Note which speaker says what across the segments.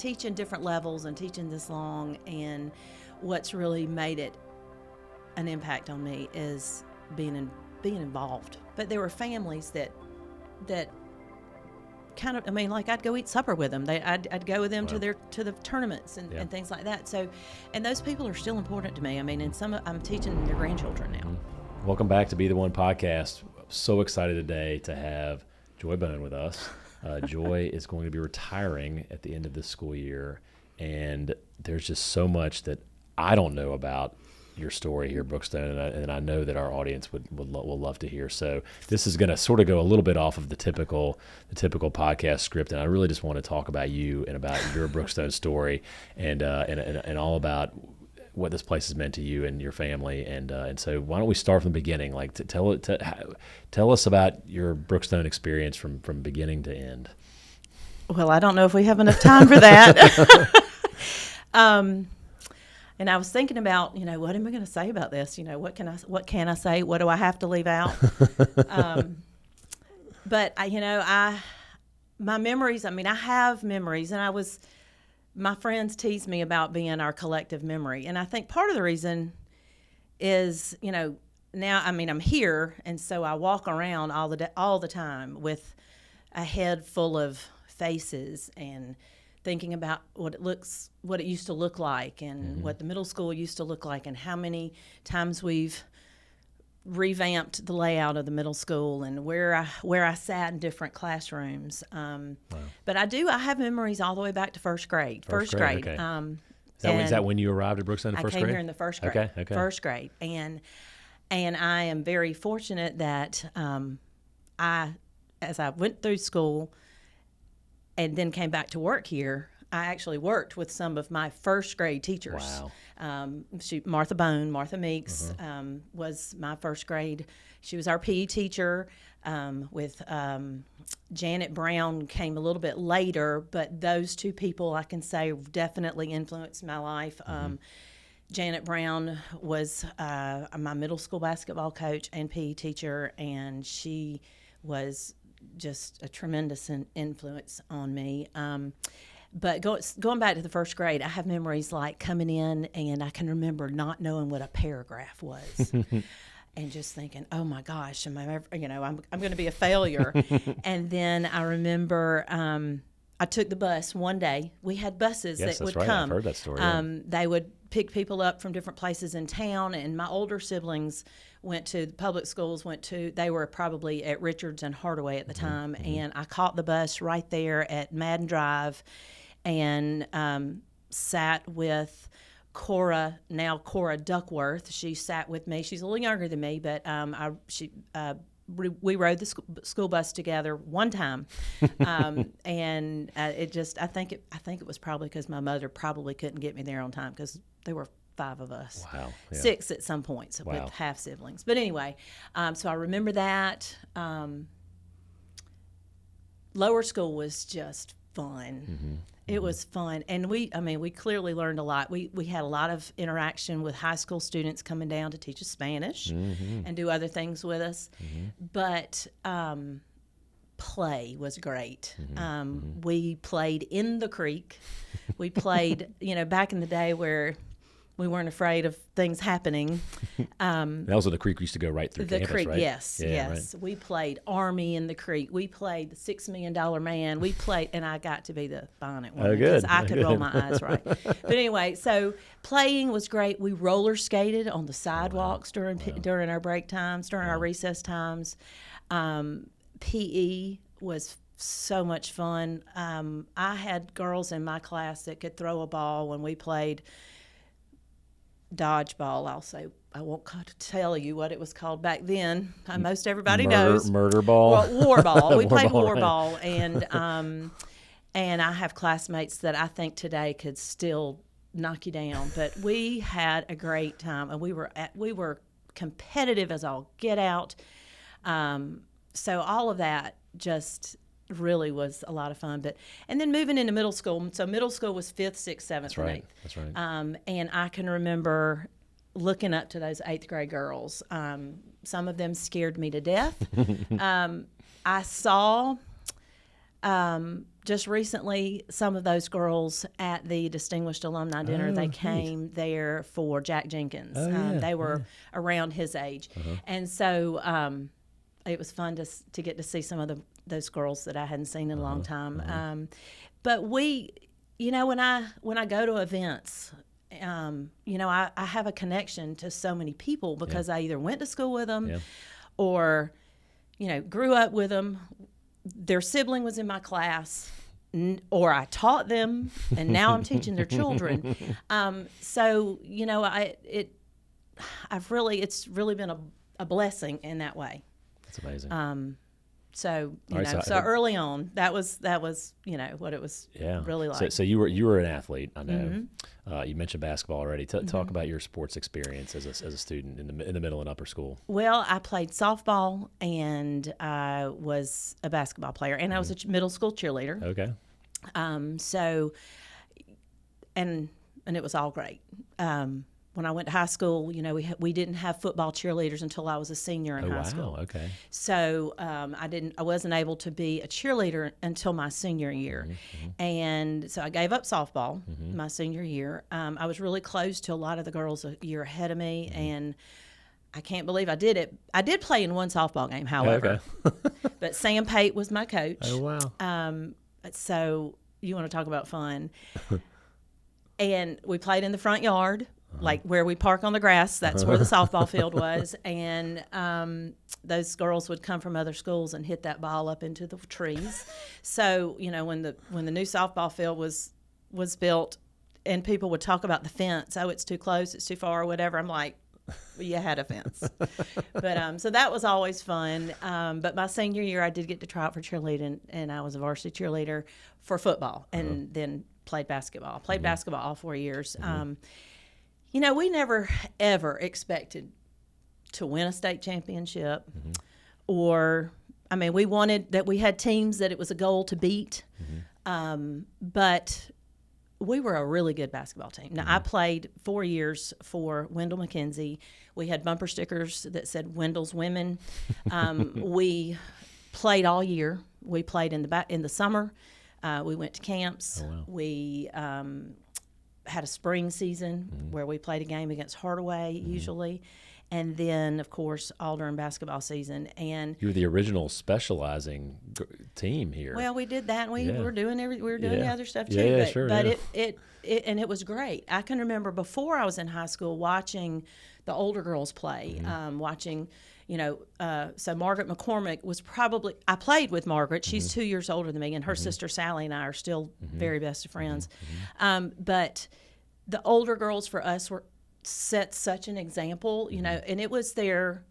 Speaker 1: teaching different levels and teaching this long, and what's really made it an impact on me is being involved. But there were families that kind of, I mean, like I'd go eat supper with them. I'd go with them to the tournaments and things like that. So, and those people are still important to me. I mean, and I'm teaching their grandchildren now.
Speaker 2: Mm-hmm. Welcome back to Be the One podcast. So excited today to have Joy Bone with us. Joy is going to be retiring at the end of this school year, and there's just so much that I don't know about your story here, Brookstone, and I know that our audience will love to hear. So this is going to sort of go a little bit off of the typical podcast script, and I really just want to talk about you and about your Brookstone story, and all about what this place has meant to you and your family. And so why don't we start from the beginning? Like tell us about your Brookstone experience from beginning to end.
Speaker 1: Well, I don't know if we have enough time for that. And I was thinking about, what am I going to say about this? What can I say? What do I have to leave out? But my memories, I have memories, and my friends tease me about being our collective memory. And I think part of the reason is, now, I'm here, and so I walk around all the time with a head full of faces and thinking about what it used to look like, and what the middle school used to look like, and how many times we've revamped the layout of the middle school, and where I sat in different classrooms. Wow. But I have memories all the way back to first grade. First grade.
Speaker 2: Okay. Is that when you arrived at Brookstone in first grade?
Speaker 1: I came here in the first grade. Okay. First grade. And I am very fortunate that as I went through school and then came back to work here, I actually worked with some of my first grade teachers.
Speaker 2: Wow.
Speaker 1: Martha Meeks was my first grade. She was our PE teacher. With Janet Brown came a little bit later, but those two people I can say definitely influenced my life. Janet Brown was my middle school basketball coach and PE teacher, and she was just a tremendous influence on me. But going back to the first grade, I have memories like coming in, and I can remember not knowing what a paragraph was. And just thinking, oh my gosh, am I ever, I'm going to be a failure. And then I remember I took the bus one day. We had buses that would come.
Speaker 2: I've heard that story.
Speaker 1: They would pick people up from different places in town, and my older siblings went to the public schools. They were probably at Richards and Hardaway at the time, and I caught the bus right there at Madden Drive, and sat with Cora Duckworth. She sat with me. She's a little younger than me, but we rode the school bus together one time, and I think it was probably because my mother probably couldn't get me there on time, because there were 5 of us.
Speaker 2: Wow. Yeah.
Speaker 1: 6 at some points with half siblings. But anyway, so I remember that. Lower school was just fun. It was fun, and we clearly learned a lot. We had a lot of interaction with high school students coming down to teach us Spanish and do other things with us. But play was great. We played in the creek. We played, back in the day where we weren't afraid of things happening.
Speaker 2: That was when the creek used to go right through
Speaker 1: the
Speaker 2: campus,
Speaker 1: creek,
Speaker 2: right?
Speaker 1: Yes.
Speaker 2: Right.
Speaker 1: We played Army in the creek. We played the $6 Million Man. We played, and I got to be the bonnet woman because I could roll my eyes right. But anyway, so playing was great. We roller skated on the sidewalks during our break times, during our recess times. PE was so much fun. I had girls in my class that could throw a ball when we played dodgeball. I won't tell you what it was called back then. Most everybody knows.
Speaker 2: Murder ball.
Speaker 1: Well, war ball. We played war ball, and I have classmates that I think today could still knock you down. But we had a great time, and we were competitive as all get out. So all of that just really was a lot of fun. And then moving into middle school. So middle school was 5th, 6th, 7th, and 8th.
Speaker 2: That's right.
Speaker 1: And I can remember looking up to those 8th grade girls. Some of them scared me to death. I saw just recently, some of those girls at the Distinguished Alumni Dinner, they came there for Jack Jenkins. They were around his age. And so it was fun to get to see some of those girls that I hadn't seen in a long time. But we, when I go to events, I have a connection to so many people because I either went to school with them or, grew up with them. Their sibling was in my class, or I taught them, and now I'm teaching their children. So it's really been a blessing in that way.
Speaker 2: That's amazing.
Speaker 1: So
Speaker 2: Right,
Speaker 1: so early on, that was what it was really like.
Speaker 2: So you were an athlete, I know. You mentioned basketball already. Talk about your sports experience as a student in the middle and upper school.
Speaker 1: Well, I played softball, and I was a basketball player, and I was a middle school cheerleader.
Speaker 2: Okay.
Speaker 1: So, and it was all great. When I went to high school, we didn't have football cheerleaders until I was a senior in high school.
Speaker 2: Okay.
Speaker 1: So I wasn't able to be a cheerleader until my senior year, and so I gave up softball my senior year. I was really close to a lot of the girls a year ahead of me, and I can't believe I did it. I did play in one softball game, however, but Sam Pate was my coach.
Speaker 2: Oh wow.
Speaker 1: So you want to talk about fun? And we played in the front yard. Like where we park on the grass, that's where the softball field was. And those girls would come from other schools and hit that ball up into the trees. So, when the new softball field was built and people would talk about the fence, oh, it's too close, it's too far, or whatever, I'm like, well, you had a fence. But so that was always fun. But my senior year, I did get to try out for cheerleading, and I was a varsity cheerleader for football and then played basketball. Played basketball all 4 years. We never, ever expected to win a state championship or, we had teams that it was a goal to beat, but we were a really good basketball team. Now, I played 4 years for Wendell McKenzie. We had bumper stickers that said Wendell's Women. We played all year. We played in the summer. We went to camps.
Speaker 2: Oh, wow.
Speaker 1: We had a spring season where we played a game against Hardaway usually, and then of course all during basketball season. And
Speaker 2: you were the original specializing team here.
Speaker 1: Well, we did that, and we were doing the other stuff too.
Speaker 2: Yeah,
Speaker 1: but
Speaker 2: sure,
Speaker 1: it was great. I can remember before I was in high school watching the older girls play, watching. So Margaret McCormick was I played with Margaret. She's 2 years older than me, and her sister Sally and I are still very best of friends. But the older girls for us set such an example, and it was their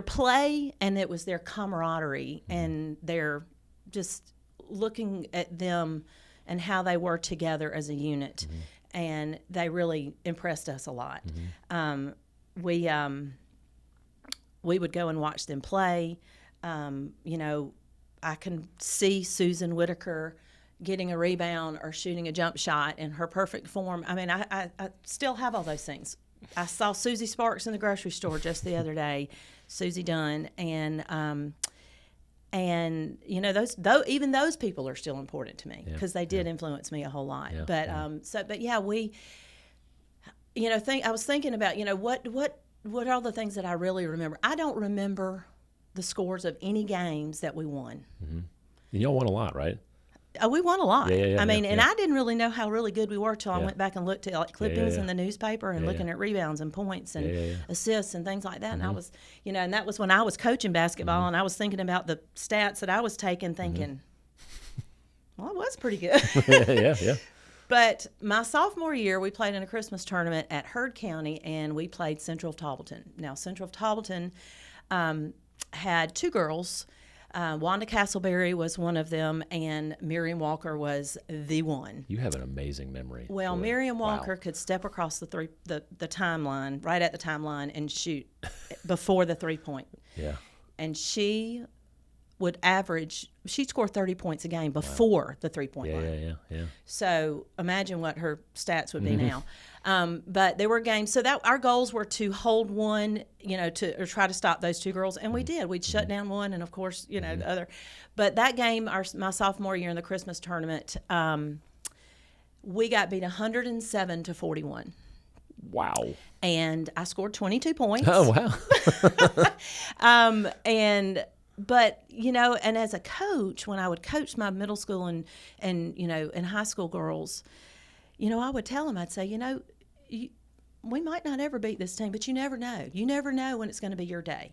Speaker 1: play, and it was their camaraderie, and their just looking at them and how they were together as a unit, and they really impressed us a lot. We would go and watch them play. I can see Susan Whitaker getting a rebound or shooting a jump shot in her perfect form. I still have all those things. I saw Susie Sparks in the grocery store just the other day, Susie Dunn, and even those people are still important to me because they did influence me a whole lot. We, I was thinking about, what are all the things that I really remember? I don't remember the scores of any games that we won.
Speaker 2: And y'all won a lot, right?
Speaker 1: We won a lot.
Speaker 2: And
Speaker 1: I didn't really know how really good we were till I went back and looked at clippings in the newspaper and looking at rebounds and points and assists and things like that. And I was, and that was when I was coaching basketball, and I was thinking about the stats that I was taking, thinking, well, it was pretty good.
Speaker 2: Yeah.
Speaker 1: But my sophomore year, we played in a Christmas tournament at Heard County, and we played Central of Taubleton. Now, Central of Taubleton had two girls. Wanda Castleberry was one of them, and Miriam Walker was the one.
Speaker 2: You have an amazing memory.
Speaker 1: Well,
Speaker 2: boy.
Speaker 1: Miriam Walker could step across the timeline, right at the timeline, and shoot before the 3-point.
Speaker 2: Yeah.
Speaker 1: And she would average, she'd score 30 points a game before the 3-point line.
Speaker 2: Yeah.
Speaker 1: So imagine what her stats would be now. But there were games, so that our goals were to hold one, or try to stop those two girls, and we did. We'd shut down one, and of course, the other. But that game, my sophomore year in the Christmas tournament, we got beat 107-41.
Speaker 2: Wow.
Speaker 1: And I scored 22 points.
Speaker 2: Oh, wow.
Speaker 1: But and as a coach, when I would coach my middle school and high school girls, I would tell them, I'd say, we might not ever beat this team, but you never know. You never know when it's going to be your day,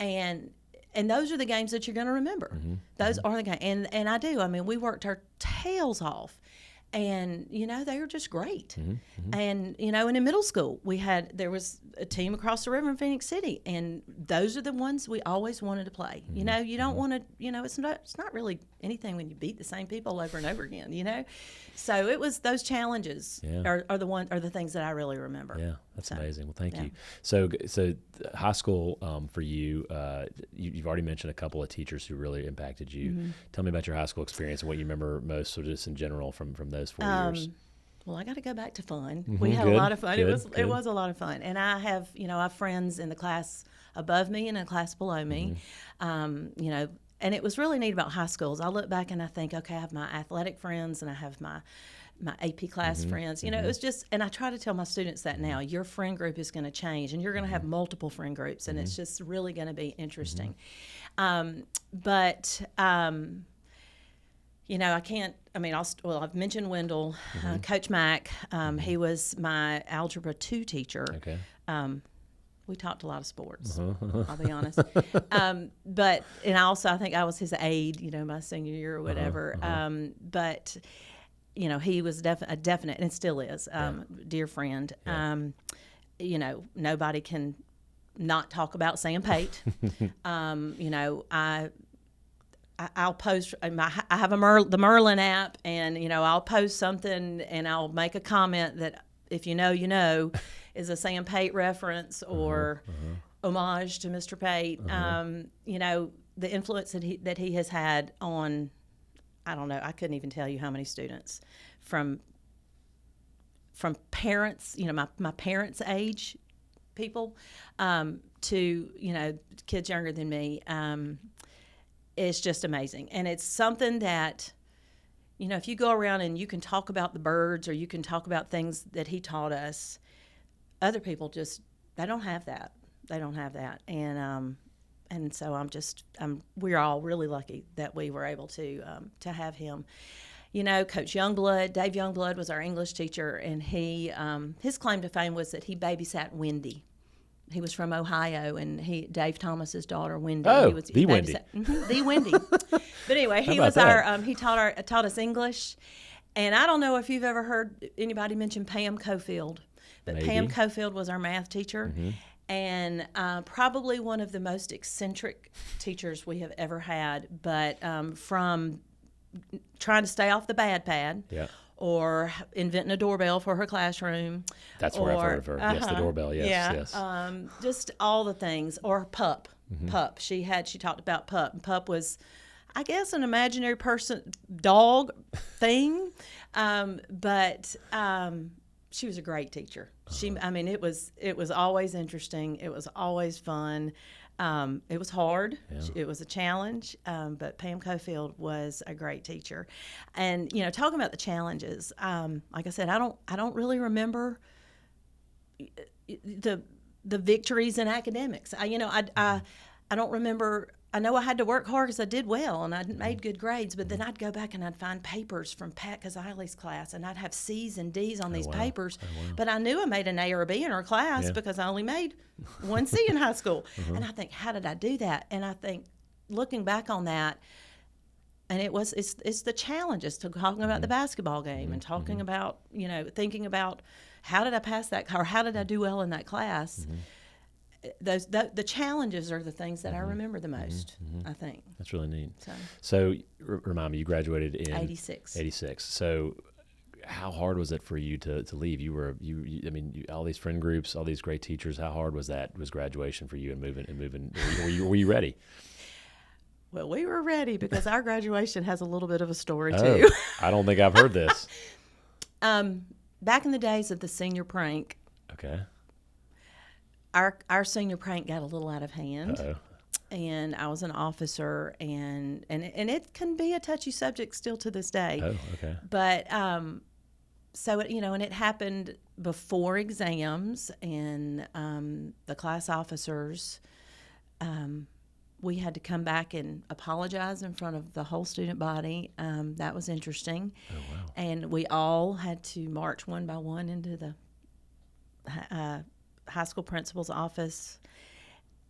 Speaker 1: and those are the games that you're going to remember. Those are the games, and I do. I mean, we worked our tails off. And, they were just great. And, and in middle school, there was a team across the river in Phoenix City, and those are the ones we always wanted to play. You don't want to, it's not really anything when you beat the same people over and over again, So it was those challenges are the things that I really remember.
Speaker 2: Yeah, that's amazing. Well, thank you. So high school for you, you've already mentioned a couple of teachers who really impacted you. Tell me about your high school experience and what you remember most, sort of just in general from those 4 years.
Speaker 1: Well, I got to go back to fun. We had a lot of fun. It was a lot of fun, and I have I have friends in the class above me and in the class below me, and it was really neat about high schools. I look back and I think, okay, I have my athletic friends and I have my AP class friends. It was just, and I try to tell my students that now, your friend group is going to change and you're going to have multiple friend groups, and it's just really going to be interesting. I've mentioned Wendell, Coach Mack. He was my Algebra 2 teacher.
Speaker 2: Okay.
Speaker 1: We talked a lot of sports, I'll be honest. I think I was his aide, my senior year or whatever. But he was a definite, and still is, dear friend. Nobody can not talk about Sam Pate. I'll post. I have the Merlin app, and I'll post something, and I'll make a comment that, if you know, is a Sam Pate reference or homage to Mr. Pate. The influence that he has had on, I don't know, I couldn't even tell you how many students from parents, my parents' age people, to kids younger than me. It's just amazing. And it's something that, if you go around and you can talk about the birds or you can talk about things that he taught us, other people they don't have that. They don't have that. And so we're all really lucky that we were able to have him. Coach Youngblood, Dave Youngblood was our English teacher, and his claim to fame was that he babysat Wendy. He was from Ohio, and Dave Thomas's daughter, Wendy.
Speaker 2: Oh,
Speaker 1: the
Speaker 2: Wendy.
Speaker 1: The Wendy. But anyway, he was he taught us English. And I don't know if you've ever heard anybody mention Pam Cofield, but
Speaker 2: Maybe.
Speaker 1: Pam Cofield was our math teacher. And probably one of the most eccentric teachers we have ever had, but from trying to stay off the bad pad.
Speaker 2: Yeah.
Speaker 1: Or inventing a doorbell for her classroom.
Speaker 2: That's where I've heard of her. Yes, the doorbell. Yes.
Speaker 1: Just all the things. Or Pup. Pup. She talked about Pup. And Pup was, I guess, an imaginary dog thing. But she was a great teacher. It was always interesting. It was always fun. It was hard. Yeah. It was a challenge, but Pam Cofield was a great teacher. And talking about the challenges, like I said, I don't really remember the victories in academics. I don't remember. I know I had to work hard because I did well and I made good grades, but then I'd go back and I'd find papers from Pat Kaziley's class, and I'd have C's and D's on these papers. Oh, wow. But I knew I made an A or a B in her class because I only made one C in high school. And I think, how did I do that? And I think, looking back on that, and it's the challenges to talking about the basketball game and talking about, thinking about how did I pass that, or how did I do well in that class? The challenges are the things that I remember the most, I think.
Speaker 2: That's really neat. So remind me, you graduated in
Speaker 1: 86.
Speaker 2: So how hard was it for you to leave? All these friend groups, all these great teachers, how hard was graduation for you and moving? Were you ready?
Speaker 1: Well, we were ready because our graduation has a little bit of a story,
Speaker 2: Oh,
Speaker 1: too.
Speaker 2: I don't think I've heard this.
Speaker 1: Back in the days of the senior prank,
Speaker 2: Okay.
Speaker 1: our senior prank got a little out of hand.
Speaker 2: Uh-oh.
Speaker 1: And I was an officer, and it can be a touchy subject still to this day.
Speaker 2: Oh, okay.
Speaker 1: But so and it happened before exams, and the class officers, we had to come back and apologize in front of the whole student body. That was interesting.
Speaker 2: Oh, wow.
Speaker 1: And we all had to march one by one into the high school principal's office,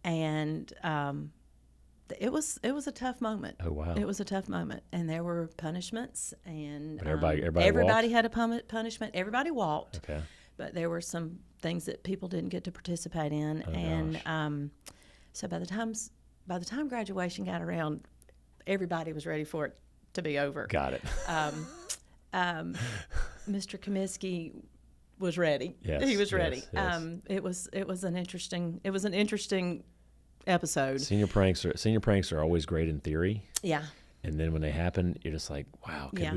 Speaker 1: and it was a tough moment.
Speaker 2: Oh, wow.
Speaker 1: It was a tough moment, and there were punishments, and
Speaker 2: But everybody
Speaker 1: had a punishment. Everybody walked,
Speaker 2: Okay.
Speaker 1: but there were some things that people didn't get to participate in,
Speaker 2: Oh,
Speaker 1: and
Speaker 2: gosh.
Speaker 1: so by the time graduation got around, everybody was ready for it to be over.
Speaker 2: Got it.
Speaker 1: Mr. Comiskey was ready.
Speaker 2: Yes,
Speaker 1: He was
Speaker 2: yes,
Speaker 1: ready.
Speaker 2: yes.
Speaker 1: It was an interesting episode.
Speaker 2: Senior pranks are always great in theory,
Speaker 1: Yeah.
Speaker 2: and then when they happen, you're just like, wow,
Speaker 1: Yeah.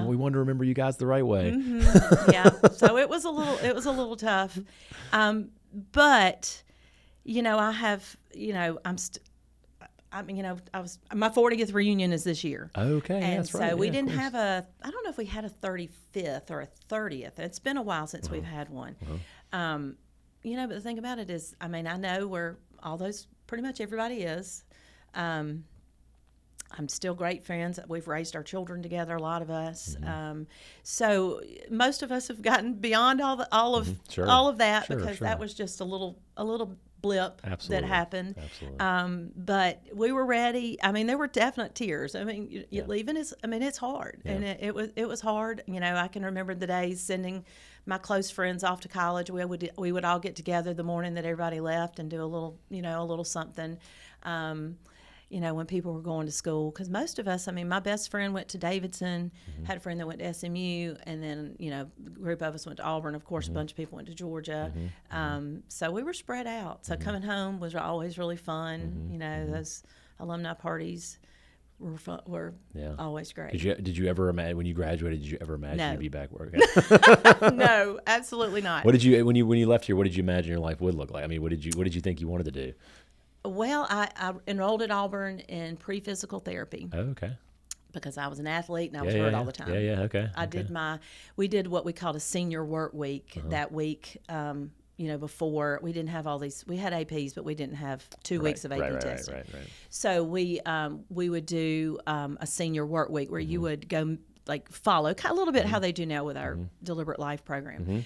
Speaker 2: we want to remember you guys the right way.
Speaker 1: Mm-hmm. Yeah. So it was a little tough. But I have, I was my 40th reunion is this year.
Speaker 2: Okay,
Speaker 1: And
Speaker 2: that's right.
Speaker 1: so we
Speaker 2: Yeah, of
Speaker 1: didn't
Speaker 2: course.
Speaker 1: have I don't know if we had a 35th or a 30th. It's been a while since we've had one. But the thing about it is, I know where all those, pretty much everybody is. I'm still great friends. We've raised our children together, a lot of us. So most of us have gotten beyond all of
Speaker 2: Sure.
Speaker 1: all of that,
Speaker 2: Sure,
Speaker 1: because
Speaker 2: sure.
Speaker 1: that was just a little blip
Speaker 2: Absolutely.
Speaker 1: that happened.
Speaker 2: Absolutely.
Speaker 1: But we were ready. There were definite tears.
Speaker 2: Yeah.
Speaker 1: Leaving is, it's hard,
Speaker 2: Yeah.
Speaker 1: and it was hard. I can remember the days sending my close friends off to college. We would all get together the morning that everybody left and do a little something. When people were going to school, because most of us, my best friend went to Davidson, had a friend that went to SMU, and then, a group of us went to Auburn. Of course, a bunch of people went to Georgia. So we were spread out. So coming home was always really fun. Those alumni parties were
Speaker 2: Yeah.
Speaker 1: always great.
Speaker 2: Did you ever imagine when you graduated? Did you ever imagine
Speaker 1: No.
Speaker 2: you'd be back working?
Speaker 1: No, absolutely not.
Speaker 2: What did you when you left here? What did you imagine your life would look like? What did you think you wanted to do?
Speaker 1: Well, I enrolled at Auburn in pre-physical therapy
Speaker 2: Oh, okay.
Speaker 1: because I was an athlete and I was
Speaker 2: Yeah,
Speaker 1: hurt
Speaker 2: yeah,
Speaker 1: all the time.
Speaker 2: Yeah. Okay.
Speaker 1: We did what we called a senior work week that week. Before we didn't have all these, we had APs, but we didn't have 2 weeks of AP testing.
Speaker 2: Right.
Speaker 1: So we would do a senior work week where you would go follow a little bit how they do now with our Deliberate Life program.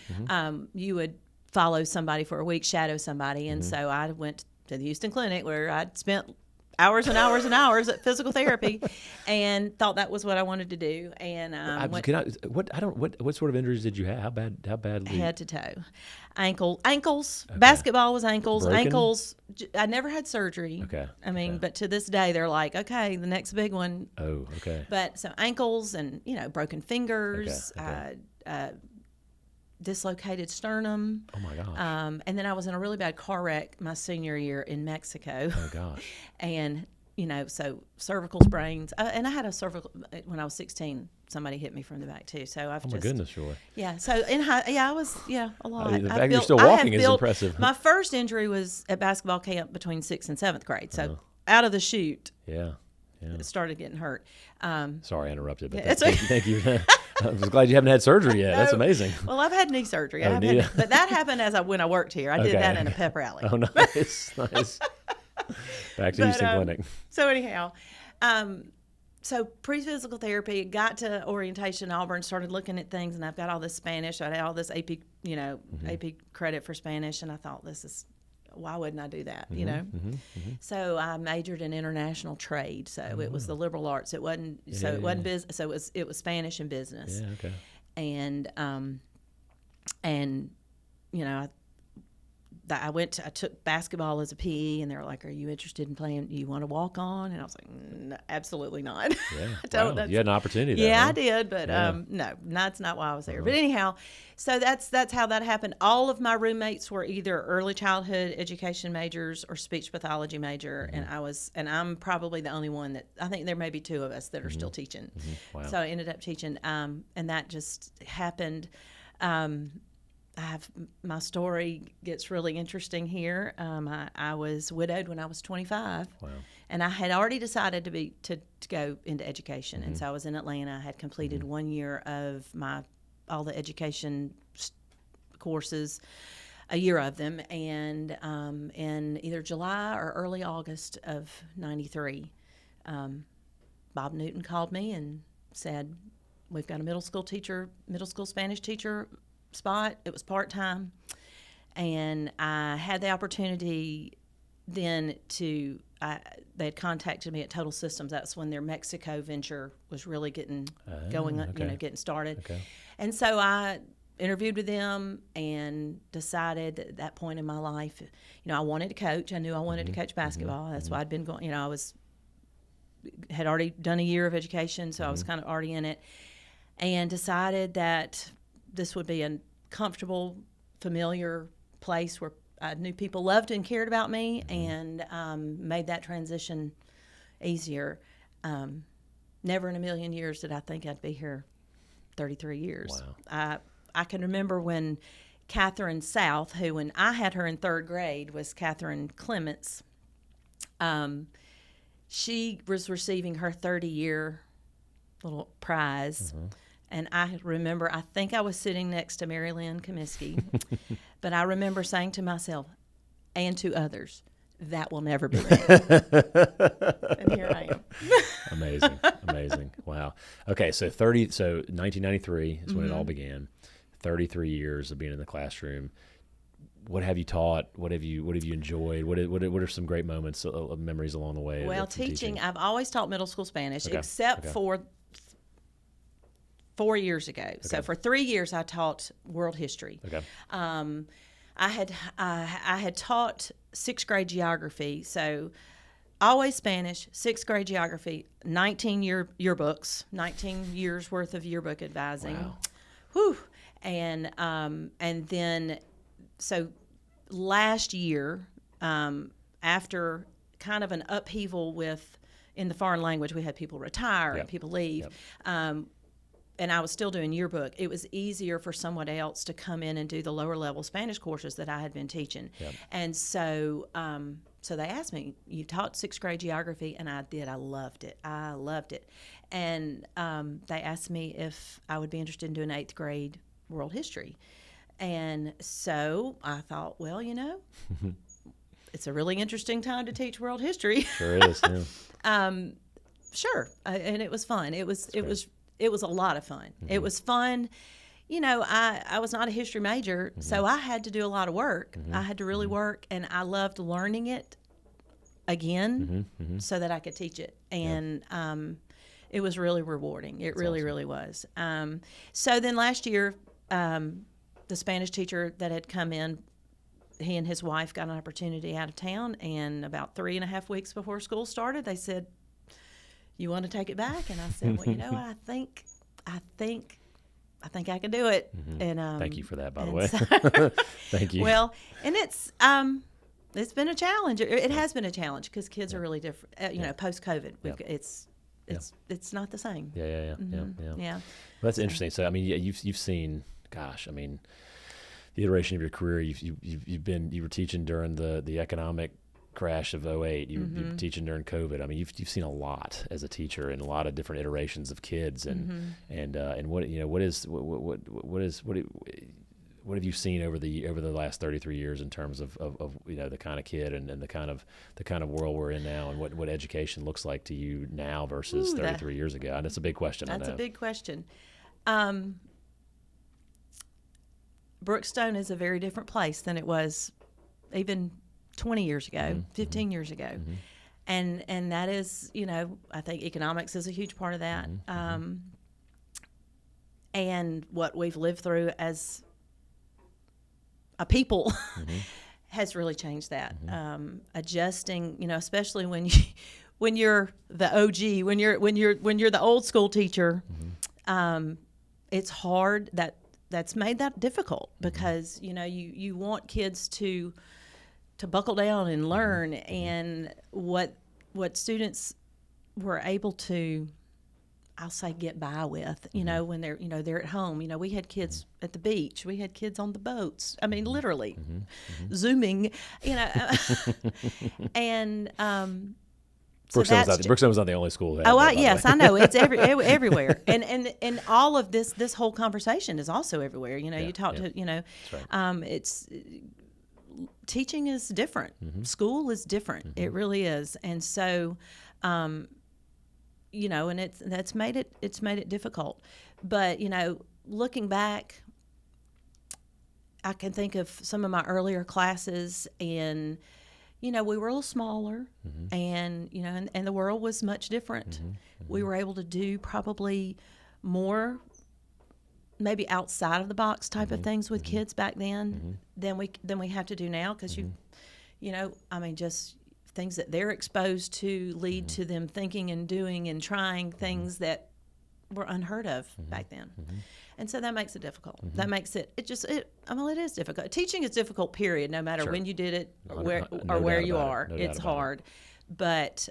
Speaker 1: You would follow somebody for a week, shadow somebody, and so I went to the Houston Clinic where I'd spent hours and hours and hours at physical therapy, and thought that was what I wanted to do. And
Speaker 2: what sort of injuries did you have? How badly?
Speaker 1: head to toe, ankles. Okay. Basketball was ankles.
Speaker 2: Broken?
Speaker 1: Ankles. I never had surgery.
Speaker 2: Okay.
Speaker 1: But to this day they're like, okay, the next big one.
Speaker 2: Oh, okay.
Speaker 1: But so ankles and broken fingers.
Speaker 2: Okay.
Speaker 1: Dislocated sternum.
Speaker 2: Oh my gosh.
Speaker 1: And then I was in a really bad car wreck my senior year in Mexico.
Speaker 2: Oh gosh.
Speaker 1: And so cervical sprains, and I had a cervical when I was 16. Somebody hit me from the back too. So I've
Speaker 2: Oh my goodness, sure.
Speaker 1: Yeah. So I was a lot.
Speaker 2: The fact you're still walking is impressive.
Speaker 1: My first injury was at basketball camp between 6th and 7th grade. So out of the chute,
Speaker 2: Yeah.
Speaker 1: it started getting hurt.
Speaker 2: Sorry, I interrupted. But
Speaker 1: Yeah,
Speaker 2: thank you. I was glad you haven't had surgery yet. That's amazing.
Speaker 1: Well, I've had knee surgery.
Speaker 2: Oh,
Speaker 1: But that happened when I worked here. I did that in a pep rally.
Speaker 2: Oh, nice. Back to Houston Clinic.
Speaker 1: So anyhow, so pre-physical therapy, got to orientation Auburn, started looking at things, and I've got all this Spanish. I had all this AP, AP credit for Spanish, and I thought, why wouldn't I do that? So I majored in international trade. So it was the liberal arts. It wasn't. It wasn't business. So it was Spanish and business.
Speaker 2: Yeah. Okay.
Speaker 1: And I took basketball as a PE, and they were like, "Are you interested in playing? You want to walk on?" And I was like, "No, absolutely not."
Speaker 2: Yeah, wow. You had an opportunity there,
Speaker 1: Yeah,
Speaker 2: huh?
Speaker 1: I did, but no, that's not why I was there. But anyhow, so that's how that happened. All of my roommates were either early childhood education majors or speech pathology major, and I'm probably the only one that, I think there may be two of us that are still teaching.
Speaker 2: Wow.
Speaker 1: So I ended up teaching, and that just happened. My story gets really interesting here. I was widowed when I was 25,
Speaker 2: Wow.
Speaker 1: and I had already decided to go into education. And so I was in Atlanta. I had completed 1 year of all the education courses, a year of them, and in either July or early August of '93, Bob Newton called me and said, "We've got a middle school Spanish teacher spot." It was part-time, and I had the opportunity then they had contacted me at Total Systems. That's when their Mexico venture was really getting going,
Speaker 2: okay.
Speaker 1: getting started.
Speaker 2: Okay.
Speaker 1: And so I interviewed with them and decided at that point in my life, I wanted to coach. I knew I wanted to coach basketball. That's why I'd been going, had already done a year of education, so I was kind of already in it, and decided that this would be a comfortable, familiar place where I knew people loved and cared about me, and made that transition easier. Never in a million years did I think I'd be here 33 years.
Speaker 2: Wow.
Speaker 1: I can remember when Catherine South, who when I had her in third grade was Catherine Clements, she was receiving her 30-year little prize. And I remember, I think I was sitting next to Mary Lynn Comiskey, but I remember saying to myself and to others, that will never be me. And here I am.
Speaker 2: Amazing. Wow. Okay, so 1993 is when it all began. 33 years of being in the classroom. What have you taught? What have you enjoyed? What are some great moments, memories along the way?
Speaker 1: Well,
Speaker 2: from
Speaker 1: teaching, I've always taught middle school Spanish, except
Speaker 2: Okay.
Speaker 1: for 4 years ago. Okay. So for 3 years, I taught world history.
Speaker 2: Okay.
Speaker 1: I had taught sixth grade geography, so always Spanish, sixth grade geography, 19 yearbooks, 19 years worth of yearbook advising.
Speaker 2: Wow.
Speaker 1: Whew. And then, so last year, after kind of an upheaval in the foreign language, we had people retire and people leave. And I was still doing yearbook. It was easier for someone else to come in and do the lower level Spanish courses that I had been teaching. And so so they asked me, "You taught sixth grade geography?" And I did. I loved it. And they asked me if I would be interested in doing eighth grade world history. And so I thought, well, it's a really interesting time to teach world history.
Speaker 2: Sure is. Yeah.
Speaker 1: Sure. And it was fun. It was a lot of fun. It was fun. I was not a history major, so I had to do a lot of work. I had to really work, and I loved learning it again so that I could teach it. And it was really rewarding. It really, really was. So then last year, the Spanish teacher that had come in, he and his wife got an opportunity out of town, and about 3.5 weeks before school started, they said, "You want to take it back?" And I said, "Well, I think I can do it." And
Speaker 2: Thank you for that, by the way. Thank you.
Speaker 1: Well, and it's been a challenge. It has been a challenge because kids are really different. Post COVID, it's not the same.
Speaker 2: Yeah.
Speaker 1: Yeah.
Speaker 2: Well, that's interesting. So, I mean, you've seen, gosh, I mean, the iteration of your career. You were teaching during the economic crash of 2008. You were teaching during COVID. I mean, you've seen a lot as a teacher and a lot of different iterations of kids, and what have you seen over the last 33 years in terms of the kind of kid and the kind of world we're in now, and what education looks like to you now versus 33 years ago? And it's a big question.
Speaker 1: That's a big question. Brookstone is a very different place than it was even 20 years ago, 15 years ago. And that is, I think economics is a huge part of that. And what we've lived through as a people has really changed that.
Speaker 2: Mm-hmm.
Speaker 1: Adjusting, especially when you're the OG, when you're the old school teacher,
Speaker 2: Mm-hmm.
Speaker 1: it's hard. That's made that difficult because you want kids to buckle down and learn,
Speaker 2: Mm-hmm.
Speaker 1: and what students were able to, I'll say, get by with, when they're at home. We had kids at the beach, we had kids on the boats. I mean, literally, zooming, and
Speaker 2: Brookstone was not the only school that had that,
Speaker 1: yes, I know it's everywhere, and all of this whole conversation is also everywhere. You talk to
Speaker 2: That's right.
Speaker 1: it's teaching is different. School is different. It really is, and so. And it's made it difficult. But looking back, I can think of some of my earlier classes, and we were a little smaller, and and the world was much different. We were able to do probably more, maybe outside of the box type of things with kids back then than we have to do now, because just things that they're exposed to lead to them thinking and doing and trying things that were unheard of back then. And so that makes it difficult. That makes it is difficult. Teaching is difficult, period, no matter when you did it or where you are. It's hard. But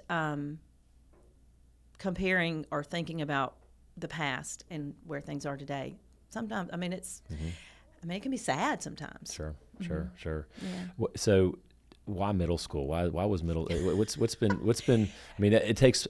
Speaker 1: comparing or thinking about the past and where things are today, sometimes, it can be sad sometimes.
Speaker 2: Sure.
Speaker 1: Yeah.
Speaker 2: So, why middle school? Why was middle? What's been? It takes.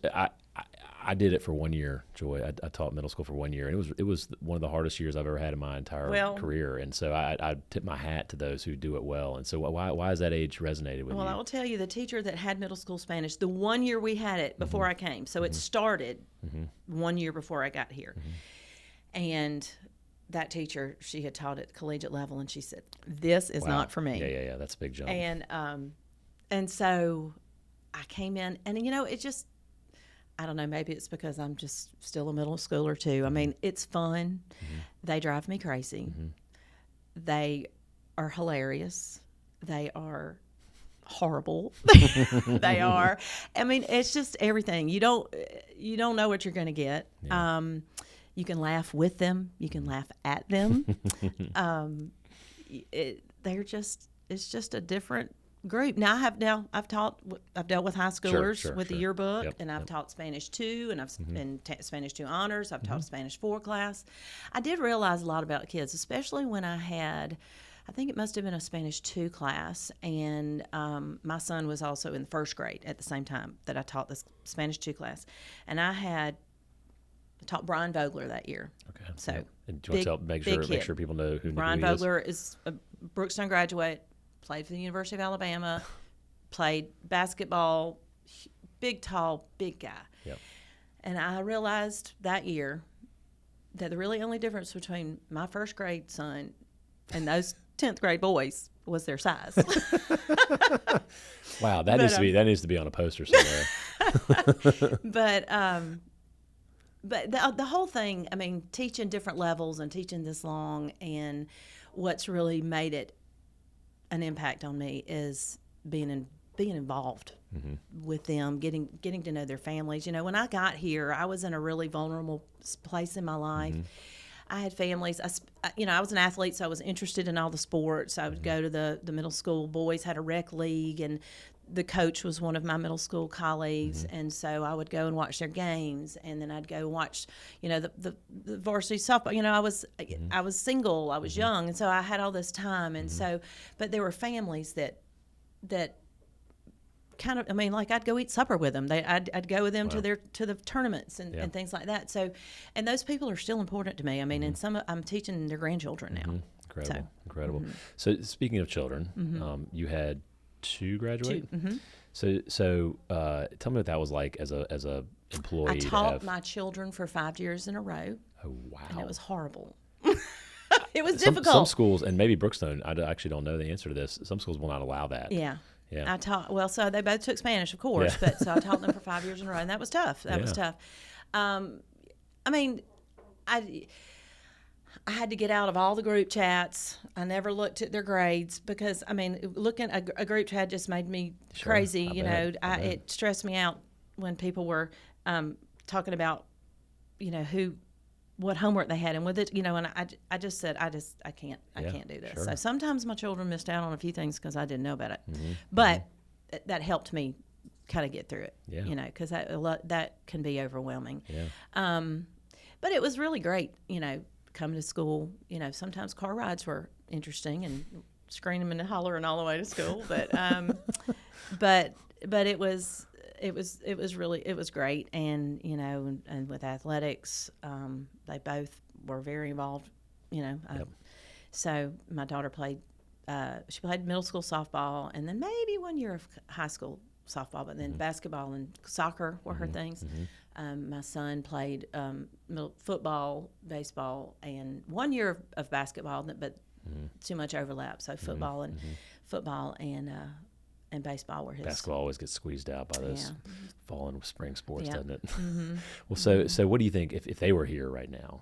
Speaker 2: I did it for 1 year, Joy. I taught middle school for 1 year, and it was one of the hardest years I've ever had in my entire career. And so I tip my hat to those who do it well. And so why has that age resonated with you?
Speaker 1: Well, I will tell you, the teacher that had middle school Spanish, the 1 year we had it before I came, so it started 1 year before I got here, and that teacher, she had taught at collegiate level, and she said, "This is not for me."
Speaker 2: Yeah, that's a big jump.
Speaker 1: And so I came in, and it just, I don't know, maybe it's because I'm just still a middle schooler too. It's fun. They drive me crazy. They are hilarious. They are horrible. They are. It's just everything. You don't know what you're going to get. Yeah. You can laugh with them. You can laugh at them. It's just a different group. Now I've dealt with high schoolers with the yearbook, and I've taught Spanish 2, and I've been Spanish 2 honors. I've taught a Spanish 4 class. I did realize a lot about kids, especially when I think it must have been a Spanish 2 class, and my son was also in the first grade at the same time that I taught this Spanish 2 class, and I taught Brian Vogler that year. Okay. So,
Speaker 2: and do you want to make sure people know who
Speaker 1: Brian
Speaker 2: he is?
Speaker 1: Vogler is a Brookstone graduate, played for the University of Alabama, played basketball, tall, big guy.
Speaker 2: Yep.
Speaker 1: And I realized that year that the really only difference between my first grade son and those 10th grade boys was their size.
Speaker 2: Wow, that needs to be on a poster somewhere.
Speaker 1: But the whole thing, teaching different levels and teaching this long, and what's really made it an impact on me is being involved with them, getting to know their families. When I got here, I was in a really vulnerable place in my life. I had families. I was an athlete, so I was interested in all the sports. I would go to the middle school boys had a rec league, and the coach was one of my middle school colleagues, and so I would go and watch their games, and then I'd go watch, the varsity softball. I was single, I was young, and so I had all this time, and so, but there were families that kind of, I'd go eat supper with them. I'd go with them to the tournaments and things like that. So, and those people are still important to me. And I'm teaching their grandchildren now.
Speaker 2: Incredible. So speaking of children, you had 2 graduate.
Speaker 1: 2.
Speaker 2: So tell me what that was like as a employee.
Speaker 1: I taught my children for 5 years in a row.
Speaker 2: Oh wow!
Speaker 1: And it was horrible. It was difficult.
Speaker 2: Some schools, and maybe Brookstone, I actually don't know the answer to this. Some schools will not allow that.
Speaker 1: Yeah.
Speaker 2: Yeah.
Speaker 1: I taught, so they both took Spanish, of course, but so I taught them for 5 years in a row, and that was tough. That was tough. I had to get out of all the group chats. I never looked at their grades because, I mean, looking at a group chat just made me crazy. I bet. It stressed me out when people were talking about, what homework they had and with it, and I just said, I can't do this.
Speaker 2: Sure.
Speaker 1: So sometimes my children missed out on a few things because I didn't know about it. But that helped me kind of get through it, because that can be overwhelming.
Speaker 2: Yeah.
Speaker 1: But it was really great, coming to school. Sometimes car rides were interesting and screaming and hollering all the way to school. But but it was great. And and with athletics, they both were very involved. So my daughter played. She played middle school softball, and then maybe 1 year of high school softball. But then basketball and soccer were her things. My son played football, baseball, and 1 year of basketball, but too much overlap. So football and baseball were his.
Speaker 2: Basketball always gets squeezed out by those fall and spring sports, doesn't it? Well, so what do you think if they were here right now?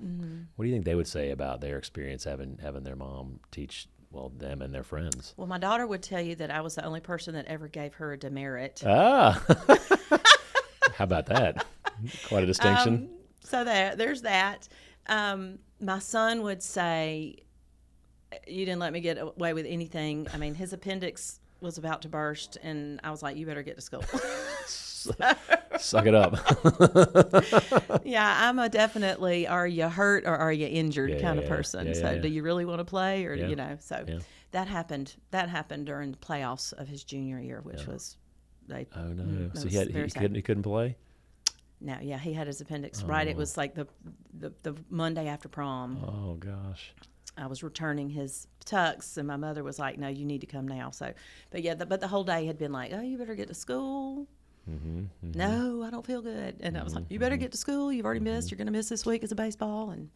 Speaker 2: What do you think they would say about their experience having their mom teach? Well, them and their friends.
Speaker 1: Well, my daughter would tell you that I was the only person that ever gave her a demerit.
Speaker 2: Ah, how about that? Quite a distinction.
Speaker 1: So there's that. My son would say, "You didn't let me get away with anything." I mean, his appendix was about to burst, and I was like, "You better get to school."
Speaker 2: Suck it up.
Speaker 1: Yeah, I'm a definitely are you hurt or are you injured kind of person. Do you really want to play or that happened during the playoffs of his junior year, which was
Speaker 2: oh no. So he couldn't play?
Speaker 1: No, he had his appendix right. It was like the Monday after prom.
Speaker 2: Oh gosh.
Speaker 1: I was returning his tux, and my mother was like, "No, you need to come now." So, but the whole day had been like, "Oh, you better get to school." No, I don't feel good, and I was like, "You better get to school. You've already missed. You're going to miss this week as a baseball." And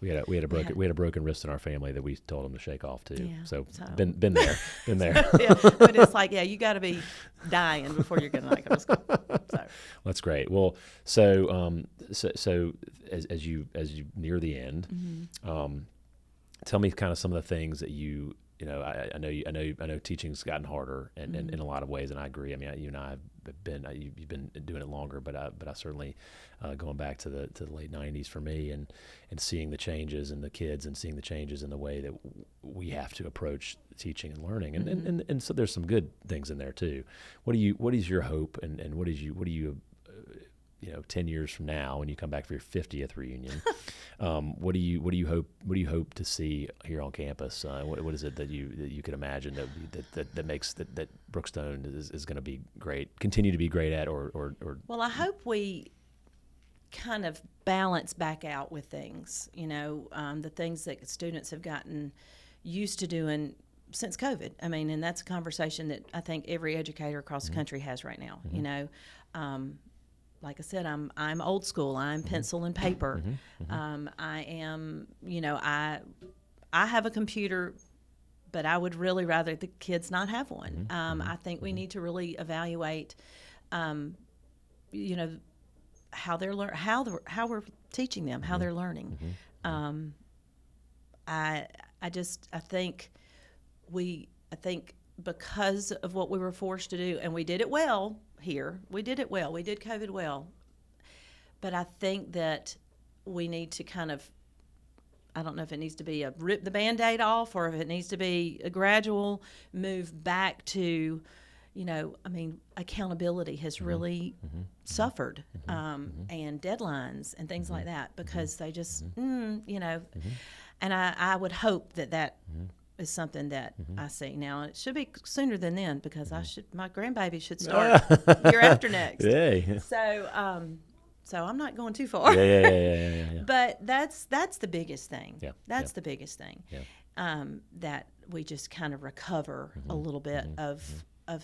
Speaker 2: we had a broken wrist in our family that we told him to shake off too.
Speaker 1: Yeah,
Speaker 2: so been there.
Speaker 1: But it's like, you got to be dying before you're going to go to school. So
Speaker 2: that's great. Well, so as you near the end, tell me kind of some of the things that I know teaching's gotten harder and in a lot of ways, and I agree. I mean, you and I have been you've been doing it longer, but I certainly going back to the late '90s for me, and seeing the changes in the kids and seeing the changes in the way that we have to approach teaching and learning, and so there's some good things in there too. What is your hope, and what do you 10 years from now when you come back for your 50th reunion, what do you hope to see here on campus? What is it that you could imagine that makes that Brookstone is going to be great, continue to be great at, or
Speaker 1: Well, I hope we kind of balance back out with things, the things that students have gotten used to doing since COVID. I mean, and that's a conversation that I think every educator across the country has right now. Like I said, I'm old school. I'm pencil and paper. I am, I have a computer, but I would really rather the kids not have one. I think we need to really evaluate, how they're how we're teaching them, how they're learning. I think because of what we were forced to do, and we did it well here. We did it well. We did COVID well. But I think that we need to kind of, I don't know if it needs to be a rip the Band-Aid off or if it needs to be a gradual move back to, accountability has really suffered, and deadlines and things like that because they just, and I would hope that is something that I see now. It should be sooner than then because my grandbaby should start year after next.
Speaker 2: Yeah.
Speaker 1: So I'm not going too far.
Speaker 2: Yeah.
Speaker 1: But that's the biggest thing.
Speaker 2: Yeah.
Speaker 1: That's the biggest thing.
Speaker 2: Yeah.
Speaker 1: That we just kind of recover a little bit of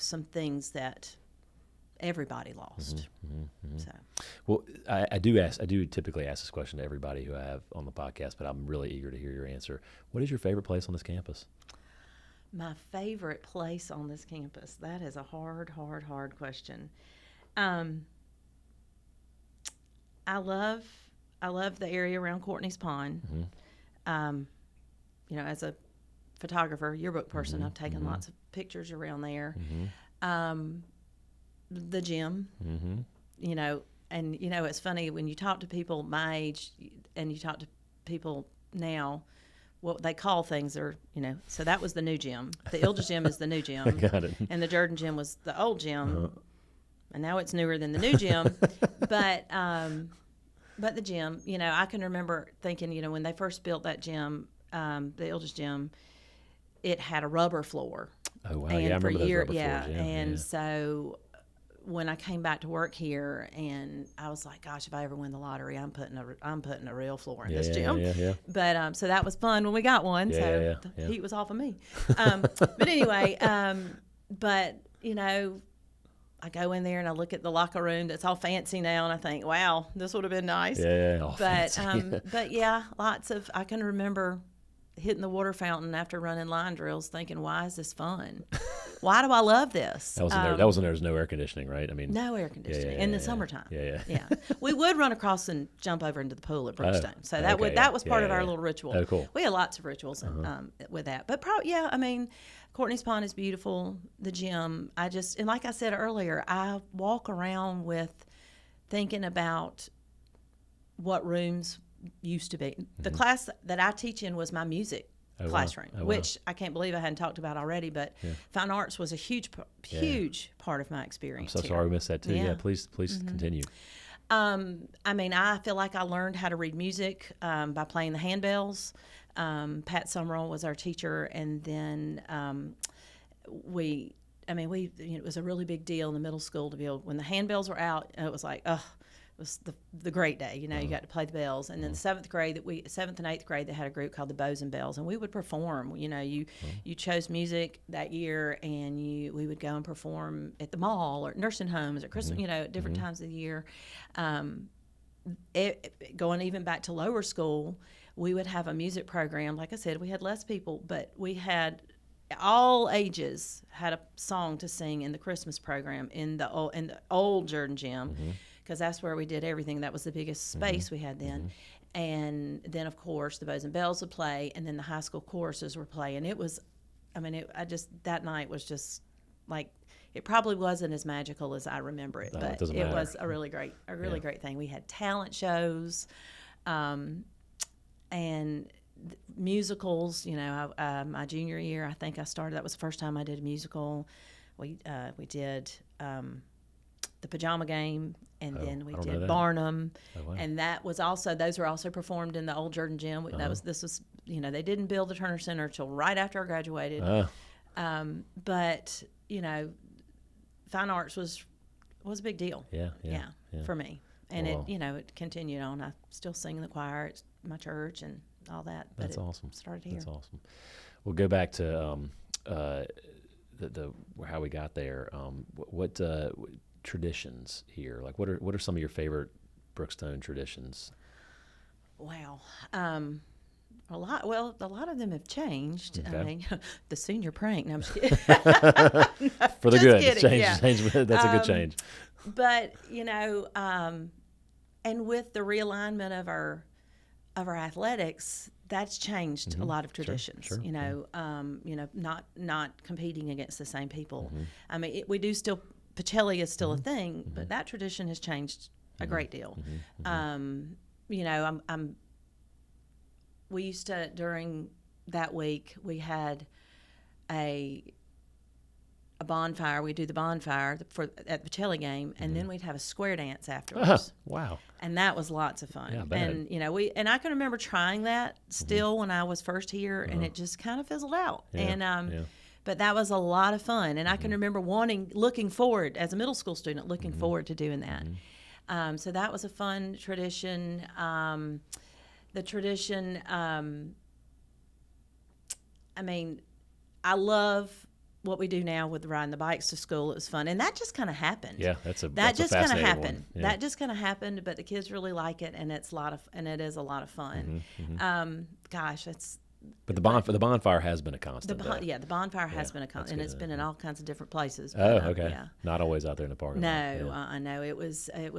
Speaker 1: some things that everybody lost. So.
Speaker 2: Well, I do typically ask this question to everybody who I have on the podcast, but I'm really eager to hear your answer. What is your favorite place on this campus?
Speaker 1: My favorite place on this campus? That is a hard question. I love the area around Courtney's Pond. as a photographer, yearbook person, I've taken lots of pictures around there. The gym, and it's funny when you talk to people my age and you talk to people now, what they call things are, so that was the new gym. The Ilja gym is the new gym.
Speaker 2: Got it.
Speaker 1: And the Jordan gym was the old gym. And now it's newer than the new gym. But the gym, I can remember thinking, when they first built that gym, the Ilja gym, it had a rubber floor.
Speaker 2: Oh, wow.
Speaker 1: And
Speaker 2: Yeah, I remember those rubber
Speaker 1: yeah.
Speaker 2: floors. Yeah,
Speaker 1: And so when I came back to work here, and I was like, gosh, if I ever win the lottery, I'm putting a real floor in this gym.
Speaker 2: Yeah.
Speaker 1: But so that was fun when we got one. The heat was off of me. But anyway, but I go in there and I look at the locker room that's all fancy now, and I think, wow, this would have been nice.
Speaker 2: Yeah.
Speaker 1: But lots of. I can remember hitting the water fountain after running line drills, thinking, why is this fun? Why do I love this?
Speaker 2: That was when there was no air conditioning, right? I mean,
Speaker 1: no air conditioning in the summertime.
Speaker 2: Yeah.
Speaker 1: We would run across and jump over into the pool at Brookstone, so that was part of our little ritual.
Speaker 2: Oh, cool.
Speaker 1: We had lots of rituals with that, but Courtney's Pond is beautiful. The gym, and like I said earlier, I walk around with thinking about what rooms used to be. The class that I teach in was my music classroom, which I can't believe I hadn't talked about already, but fine arts was a huge part of my experience.
Speaker 2: I'm so sorry we missed that too. Yeah, please continue.
Speaker 1: I feel like I learned how to read music by playing the handbells. Pat Summerall was our teacher, and then it was a really big deal in the middle school to be able, when the handbells were out, it was like, it was the great day. You got to play the bells. And then seventh and eighth grade, they had a group called the Bows and Bells, and we would perform. You chose music that year, and we would go and perform at the mall or nursing homes or Christmas, at different times of the year. Going even back to lower school, we would have a music program. Like I said, we had less people, but we had all ages had a song to sing in the Christmas program in the old Jordan gym, because that's where we did everything. That was the biggest space we had then. And then, of course, the Bows and Bells would play, and then the high school choruses were playing. It was, that night was just like, it probably wasn't as magical as I remember it, but it was a really great thing. We had talent shows, and musicals. My junior year, I think I started. That was the first time I did a musical. We did the Pajama Game, and then we did Barnum, and those were also performed in the old Jordan gym. This was they didn't build the Turner Center until right after I graduated, but fine arts was a big deal. Yeah, for me, and it continued on. I still sing in the choir at my church and all that. But
Speaker 2: That's awesome.
Speaker 1: Started here.
Speaker 2: That's awesome. We'll go back to the how we got there. What traditions here? Like, what are some of your favorite Brookstone traditions?
Speaker 1: Wow. A lot. Well, a lot of them have changed.
Speaker 2: Okay.
Speaker 1: The senior prank. No, I'm just kidding.
Speaker 2: For the good.
Speaker 1: Kidding,
Speaker 2: Change. That's a good change.
Speaker 1: But and with the realignment of our athletics, that's changed a lot of traditions.
Speaker 2: Sure.
Speaker 1: Not competing against the same people. We do still. Pacelli is still a thing, but that tradition has changed a great deal. We used to, during that week, we had a bonfire. We'd do the bonfire at the Pacelli game, and then we'd have a square dance afterwards.
Speaker 2: Wow.
Speaker 1: And that was lots of fun.
Speaker 2: Yeah, I bet.
Speaker 1: And I can remember trying that still when I was first here, and it just kind of fizzled out. But that was a lot of fun, and I can remember looking forward as a middle school student, looking forward to doing that. So that was a fun tradition. The tradition, I love what we do now with riding the bikes to school. It was fun, and that just kind of happened.
Speaker 2: Yeah, that's a
Speaker 1: fascinating
Speaker 2: happened.
Speaker 1: One. Yeah. That just kind of happened, but the kids really like it, and it is a lot of fun. Gosh, that's.
Speaker 2: But the bonfire has been a constant.
Speaker 1: The bonfire has been a constant, and it's been in all kinds of different places.
Speaker 2: But, okay. Yeah. Not always out there in the park.
Speaker 1: No, I know it was. It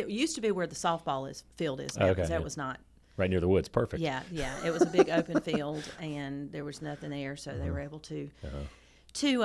Speaker 1: used to be where the softball field is now, because that was not.
Speaker 2: right near the woods. Perfect.
Speaker 1: Yeah, it was a big open field, and there was nothing there, so they were able to do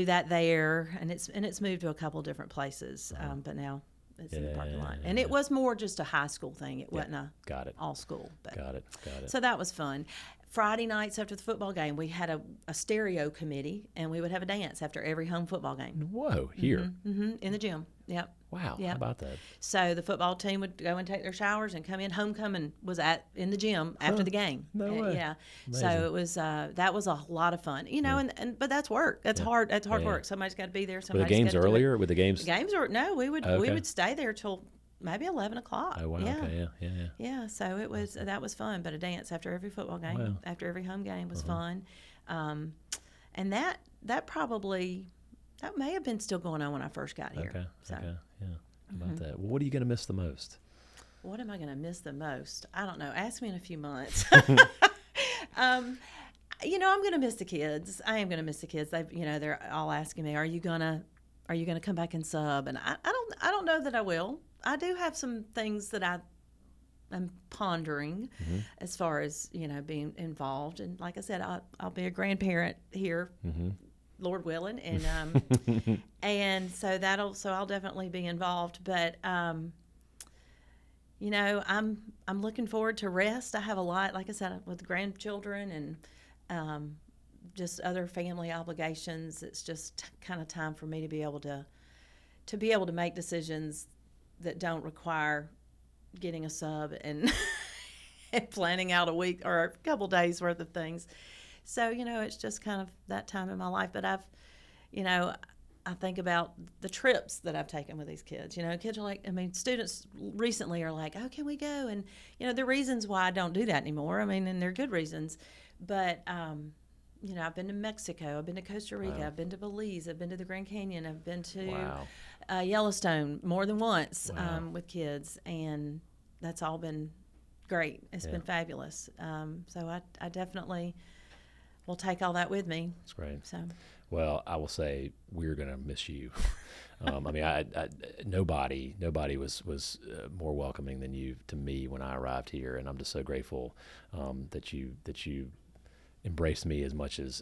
Speaker 1: that there, and it's moved to a couple different places, but now it's in the parking lot, and it was more just a high school thing. It wasn't a all school. But,
Speaker 2: Got it.
Speaker 1: So that was fun. Friday nights after the football game, we had a stereo committee, and we would have a dance after every home football game.
Speaker 2: Whoa, here.
Speaker 1: In the gym. Yep.
Speaker 2: Wow,
Speaker 1: Yep.
Speaker 2: how about that?
Speaker 1: So the football team would go and take their showers and come in. Homecoming was in the gym after the game.
Speaker 2: No way.
Speaker 1: Yeah.
Speaker 2: Amazing.
Speaker 1: So it was that was a lot of fun. You know, but that's work. That's hard. That's hard work. Somebody's got to be there.
Speaker 2: Were the games earlier? Were the games?
Speaker 1: The games were we would stay there till maybe 11 o'clock.
Speaker 2: Oh wow.
Speaker 1: Yeah.
Speaker 2: Okay. Yeah.
Speaker 1: Yeah. So it was that was fun. But a dance after every football game, after every home game was fun, and that may have been still going on when I first got here.
Speaker 2: Okay.
Speaker 1: So.
Speaker 2: Okay. Yeah. How about that? Well, what are you going to miss the most?
Speaker 1: What am I going to miss the most? I don't know. Ask me in a few months. You know, I'm going to miss the kids. I am going to miss the kids. They're all asking me, "Are you gonna come back and sub?" And I don't know that I will. I do have some things that I'm pondering as far as being involved. And like I said, I'll be a grandparent here. Lord willing, and and so I'll definitely be involved. But I'm looking forward to rest. I have a lot, like I said, with grandchildren and just other family obligations. It's just kind of time for me to be able to make decisions that don't require getting a sub and and planning out a week or a couple days worth of things. So, it's just kind of that time in my life. But I think about the trips that I've taken with these kids. Kids are like, students recently are like, "Oh, can we go?" And, the reasons why I don't do that anymore, and they're good reasons. But, I've been to Mexico, I've been to Costa Rica, I've been to Belize, I've been to the Grand Canyon, I've been to Yellowstone more than once with kids. And that's all been great. It's been fabulous. So I definitely... we'll take all that with me.
Speaker 2: That's great.
Speaker 1: So,
Speaker 2: well, I will say we're going to miss you. Nobody was more welcoming than you to me when I arrived here, and I'm just so grateful that you embraced me as much as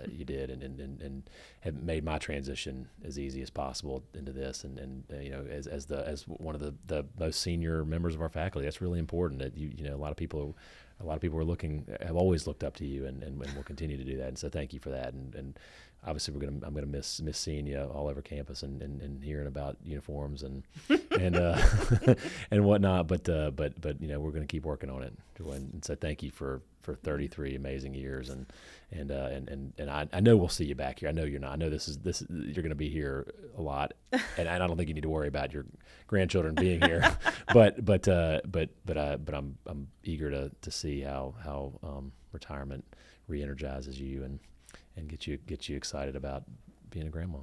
Speaker 2: you did, and have made my transition as easy as possible into this, and as one of the most senior members of our faculty. That's really important. That a lot of people have always looked up to you, and will continue to do that. And so thank you for that. And obviously I'm gonna miss seeing you all over campus and hearing about uniforms and and whatnot. But we're gonna keep working on it. And so thank you for 33 amazing years. And I know we'll see you back here. I know you're not. I know this is you're gonna be here a lot. And I don't think you need to worry about your grandchildren being here. but I'm eager to see how retirement re-energizes you and get you excited about being a grandma.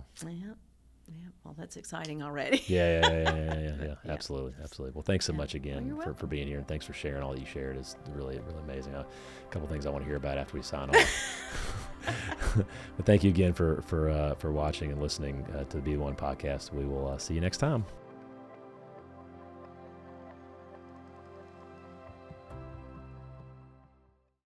Speaker 1: Yeah. Well, that's exciting already.
Speaker 2: Yeah. Absolutely. Well, thanks so much again for being here, and thanks for sharing all that you shared. It's really, really amazing. A couple things I want to hear about after we sign off. But thank you again for watching and listening to the Be the One podcast. We will see you next time.